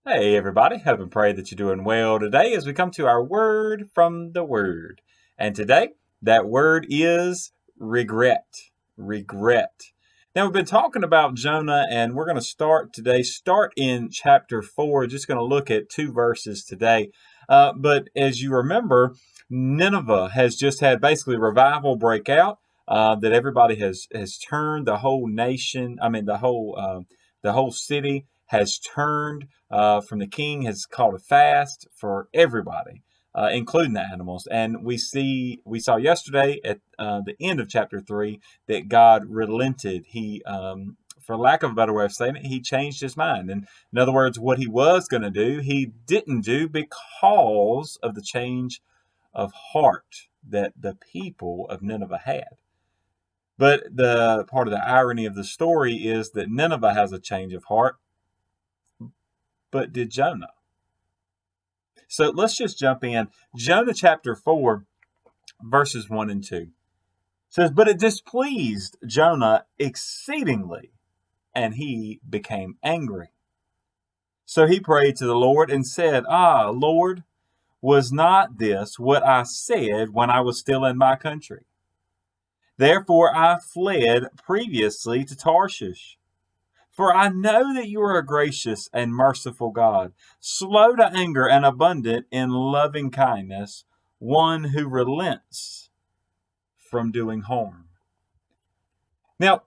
Hey everybody, hope and pray that you're doing well today as we come to our word from the word. And today, that word is regret. Regret. Now we've been talking about Jonah and we're going to start in chapter 4. Just going to look at two verses today. But as you remember, Nineveh has just had basically revival break out. That everybody has turned the whole nation. The whole city has turned from the king, has called a fast for everybody, including the animals. And we saw yesterday at the end of chapter 3 that God relented. For lack of a better way of saying it, he changed his mind. And in other words, what he was going to do, he didn't do because of the change of heart that the people of Nineveh had. But the part of the irony of the story is that Nineveh has a change of heart, but did Jonah? So let's just jump in. Jonah chapter 4, verses 1 and 2 says, "But it displeased Jonah exceedingly, and he became angry. So he prayed to the Lord and said, Ah, Lord, was not this what I said when I was still in my country? Therefore I fled previously to Tarshish. For I know that you are a gracious and merciful God, slow to anger and abundant in loving kindness, one who relents from doing harm." Now,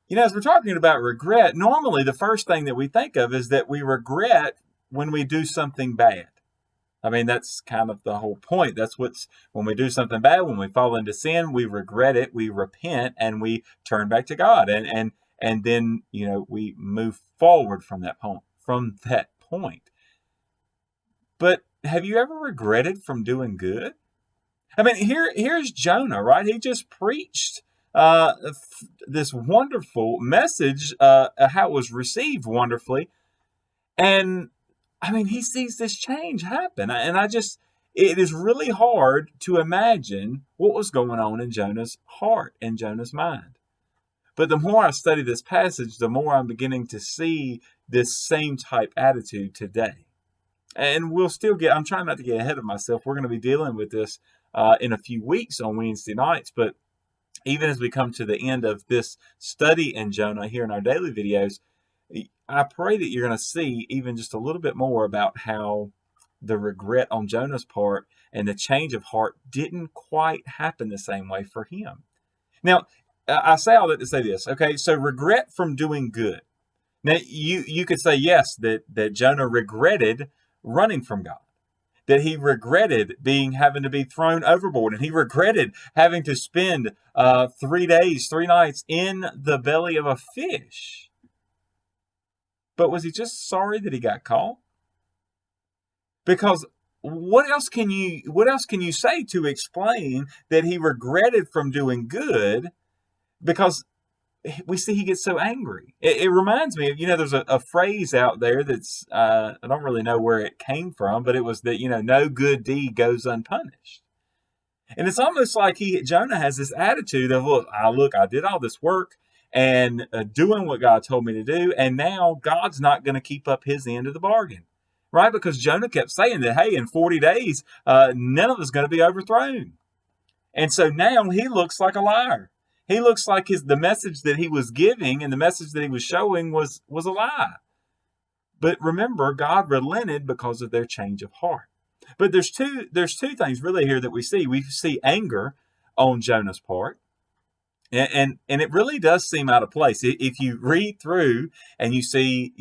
as we're talking about regret, normally the first thing that we think of is that we regret when we do something bad. I mean, that's kind of the whole point. When we do something bad, when we fall into sin, we regret it, we repent, and we turn back to God. And then, we move forward from that point. But have you ever regretted from doing good? I mean, here's Jonah, right? He just preached this wonderful message, how it was received wonderfully. And I mean, he sees this change happen. It is really hard to imagine what was going on in Jonah's heart and Jonah's mind. But the more I study this passage, the more I'm beginning to see this same type attitude today. And I'm trying not to get ahead of myself. We're going to be dealing with this in a few weeks on Wednesday nights. But even as we come to the end of this study in Jonah here in our daily videos, I pray that you're going to see even just a little bit more about how the regret on Jonah's part and the change of heart didn't quite happen the same way for him. Now, I say all that to say this, okay? So regret from doing good. Now, you could say, yes, that Jonah regretted running from God, that he regretted having to be thrown overboard, and he regretted having to spend 3 days, 3 nights in the belly of a fish. But was he just sorry that he got caught? Because what else can you say to explain that he regretted from doing good? Because we see he gets so angry. It reminds me of, there's a phrase out there that's, I don't really know where it came from, but it was that, no good deed goes unpunished. And it's almost like Jonah has this attitude of, look, I did all this work and doing what God told me to do, and now God's not going to keep up his end of the bargain, right? Because Jonah kept saying that, hey, in 40 days, Nineveh's going to be overthrown. And so now he looks like a liar. He looks like the message that he was giving and the message that he was showing was a lie. But remember, God relented because of their change of heart. But there's two things really here that we see. We see anger on Jonah's part. And it really does seem out of place. If you read through and you see,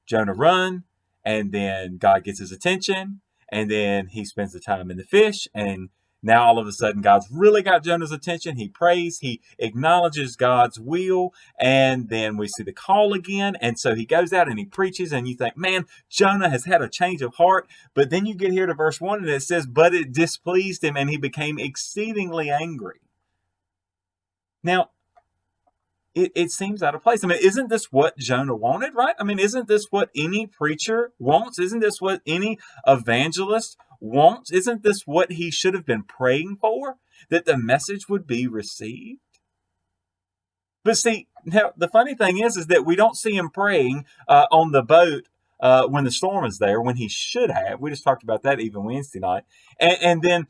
Jonah run, and then God gets his attention, and then he spends the time in the fish, and now all of a sudden God's really got Jonah's attention. He prays, he acknowledges God's will, and then we see the call again. And so he goes out and he preaches, and you think, man, Jonah has had a change of heart. But then you get here to verse 1 and it says, but it displeased him and he became exceedingly angry. Now, it seems out of place. I mean, isn't this what Jonah wanted, right? I mean, isn't this what any preacher wants? Isn't this what any evangelist wants? Isn't this what he should have been praying for? That the message would be received? But see, now the funny thing is that we don't see him praying on the boat when the storm is there, when he should have. We just talked about that even Wednesday night. And then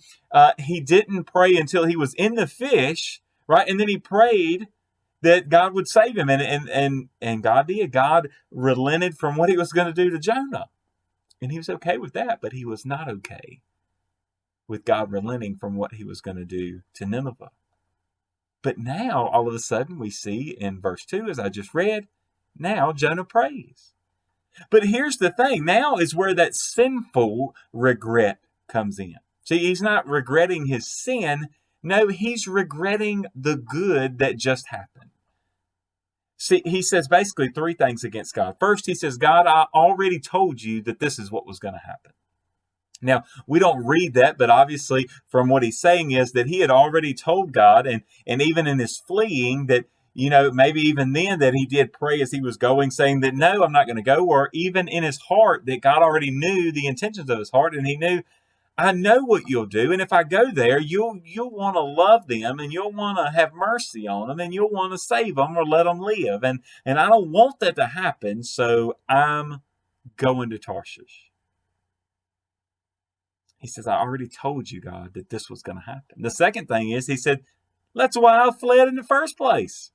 he didn't pray until he was in the fish, right? And then he prayed that God would save him. And God did. God relented from what he was going to do to Jonah. And he was okay with that, but he was not okay with God relenting from what he was going to do to Nineveh. But now, all of a sudden, we see in verse 2, as I just read, now Jonah prays. But here's the thing. Now is where that sinful regret comes in. See, he's not regretting his sin. No, he's regretting the good that just happened. See, he says basically three things against God. First, he says, God, I already told you that this is what was going to happen. Now, we don't read that, but obviously from what he's saying is that he had already told God, and even in his fleeing, that, maybe even then that he did pray as he was going, saying that, no, I'm not going to go, or even in his heart that God already knew the intentions of his heart, and he knew, I know what you'll do, and if I go there, you'll want to love them, and you'll want to have mercy on them, and you'll want to save them or let them live, and I don't want that to happen, so I'm going to Tarshish. He says, I already told you, God, that this was going to happen. The second thing is, he said, that's why I fled in the first place.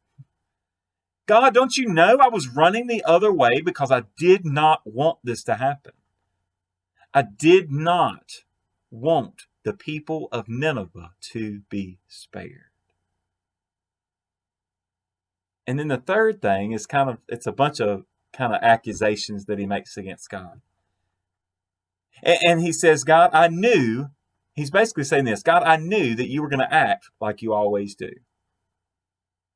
God, don't you know I was running the other way because I did not want this to happen? I did not want the people of Nineveh to be spared. And then the third thing is it's a bunch of kind of accusations that he makes against God. And he says, God, I knew, he's basically saying this, God, I knew that you were going to act like you always do.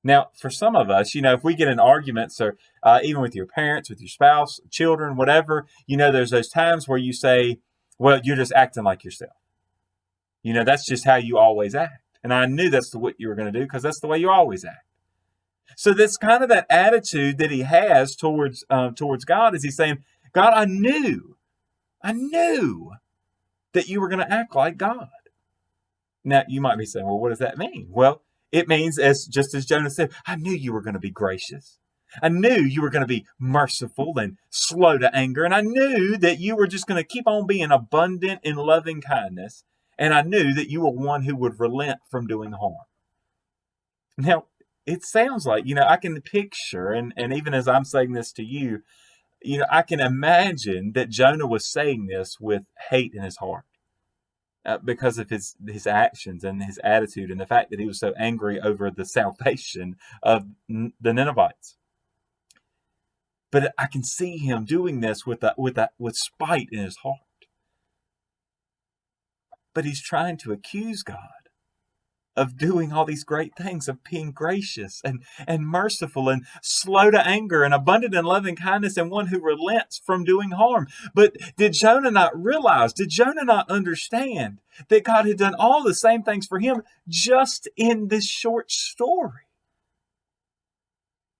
Now, for some of us, if we get in arguments or even with your parents, with your spouse, children, whatever, there's those times where you say, well, you're just acting like yourself. That's just how you always act. And I knew that's what you were going to do because that's the way you always act. So that's kind of that attitude that he has towards God, is he's saying, God, I knew that you were going to act like God. Now, you might be saying, well, what does that mean? Well, it means, just as Jonah said, I knew you were going to be gracious. I knew you were going to be merciful and slow to anger. And I knew that you were just going to keep on being abundant in loving kindness. And I knew that you were one who would relent from doing harm. Now, it sounds like, I can picture, and even as I'm saying this to you, I can imagine that Jonah was saying this with hate in his heart because of his actions and his attitude and the fact that he was so angry over the salvation of the Ninevites. But I can see him doing this with spite in his heart. But he's trying to accuse God of doing all these great things, of being gracious and merciful and slow to anger and abundant in loving kindness and one who relents from doing harm. But did Jonah not realize, did Jonah not understand that God had done all the same things for him just in this short story?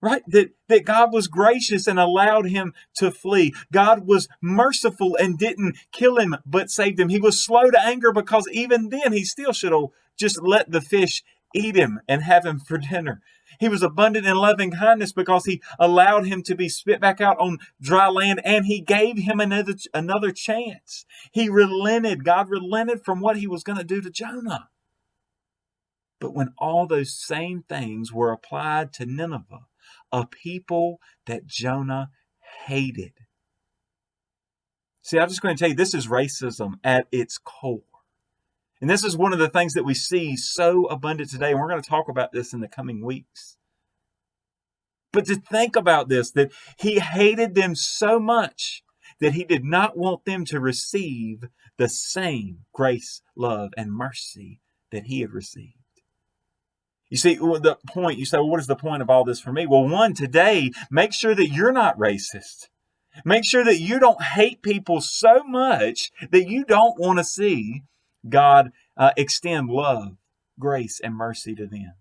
Right? That God was gracious and allowed him to flee. God was merciful and didn't kill him, but saved him. He was slow to anger because even then he still should have just let the fish eat him and have him for dinner. He was abundant in loving kindness because he allowed him to be spit back out on dry land, and he gave him another chance. He relented. God relented from what he was going to do to Jonah. But when all those same things were applied to Nineveh, a people that Jonah hated. See, I'm just going to tell you, this is racism at its core. And this is one of the things that we see so abundant today. And we're going to talk about this in the coming weeks. But to think about this, that he hated them so much that he did not want them to receive the same grace, love, and mercy that he had received. You see, the point, you say, well, what is the point of all this for me? Well, one, today, make sure that you're not racist. Make sure that you don't hate people so much that you don't want to see God extend love, grace, and mercy to them.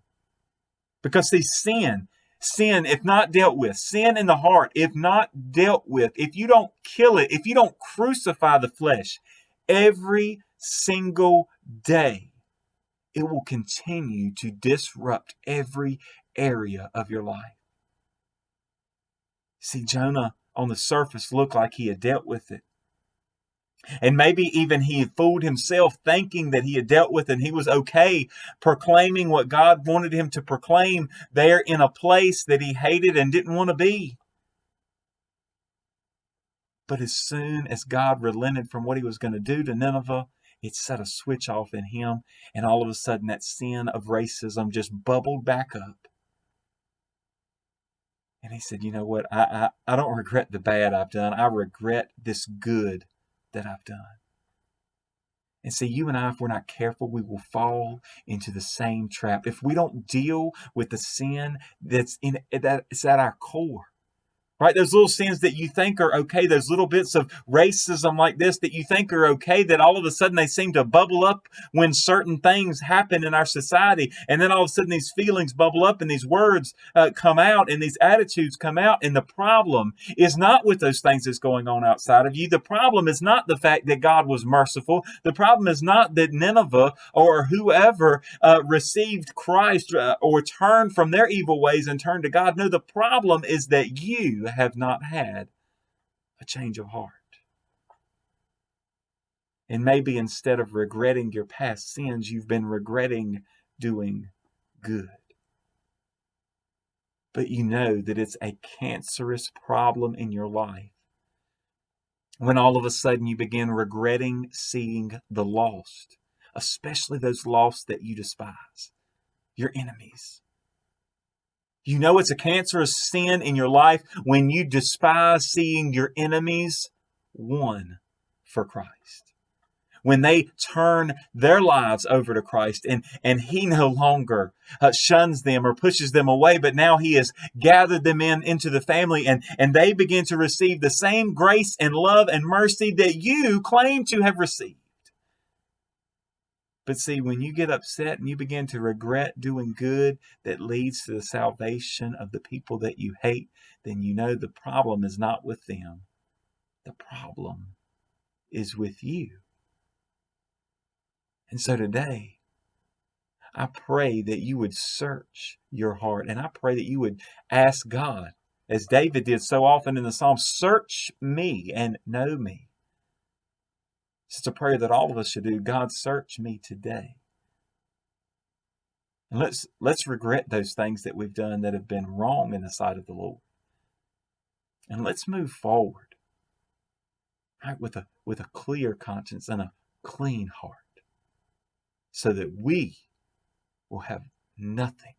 Because see, sin, if not dealt with, sin in the heart, if not dealt with, if you don't kill it, if you don't crucify the flesh every single day, it will continue to disrupt every area of your life. See, Jonah on the surface looked like he had dealt with it. And maybe even he had fooled himself thinking that he had dealt with it and he was okay proclaiming what God wanted him to proclaim there in a place that he hated and didn't want to be. But as soon as God relented from what he was going to do to Nineveh, it set a switch off in him. And all of a sudden that sin of racism just bubbled back up. And he said, you know what? I don't regret the bad I've done. I regret this good that I've done. And see, you and I, if we're not careful, we will fall into the same trap. If we don't deal with the sin that's at our core, right? Those little sins that you think are okay, those little bits of racism like this that you think are okay, that all of a sudden they seem to bubble up when certain things happen in our society. And then all of a sudden these feelings bubble up and these words come out and these attitudes come out. And the problem is not with those things that's going on outside of you. The problem is not the fact that God was merciful. The problem is not that Nineveh or whoever received Christ or turned from their evil ways and turned to God. No, the problem is that you have not had a change of heart. And maybe instead of regretting your past sins, you've been regretting doing good. But you know that it's a cancerous problem in your life when all of a sudden you begin regretting seeing the lost, especially those lost that you despise, your enemies. You know it's a cancerous sin in your life when you despise seeing your enemies won for Christ. When they turn their lives over to Christ and he no longer shuns them or pushes them away, but now he has gathered them into the family and they begin to receive the same grace and love and mercy that you claim to have received. But see, when you get upset and you begin to regret doing good that leads to the salvation of the people that you hate, then you know the problem is not with them. The problem is with you. And so today, I pray that you would search your heart and I pray that you would ask God, as David did so often in the Psalms, search me and know me. It's a prayer that all of us should do. God, search me today. And let's regret those things that we've done that have been wrong in the sight of the Lord. And let's move forward, right, with a clear conscience and a clean heart, so that we will have nothing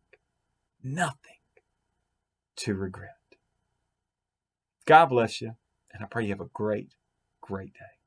to regret. God bless you, and I pray you have a great, great day.